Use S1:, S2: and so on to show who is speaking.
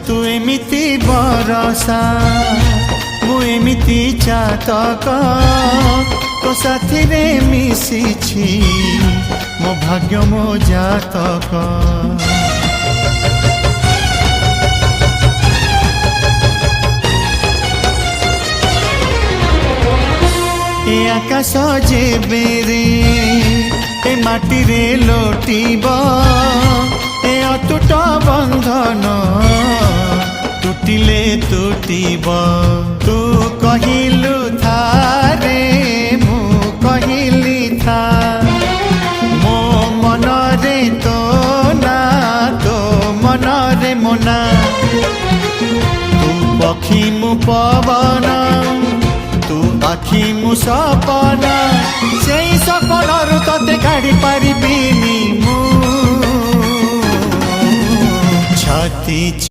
S1: तू एमिति बरसा मु एमिति चातक तो साथी रे मिशिछि मो भाग्य मो जातक। ए आकाश जेबे रे ए माटी रे लोटिब ए अटूट बंधन टूटिले टूटिब। तू कहिलु था रे मु कहिली था मो मन रे तो ना तो मन रे मोना। तू पक्षी मु पवन तू आखि मु सपना से सपनरु तते काढ़ी पारिबिनी मु छाती।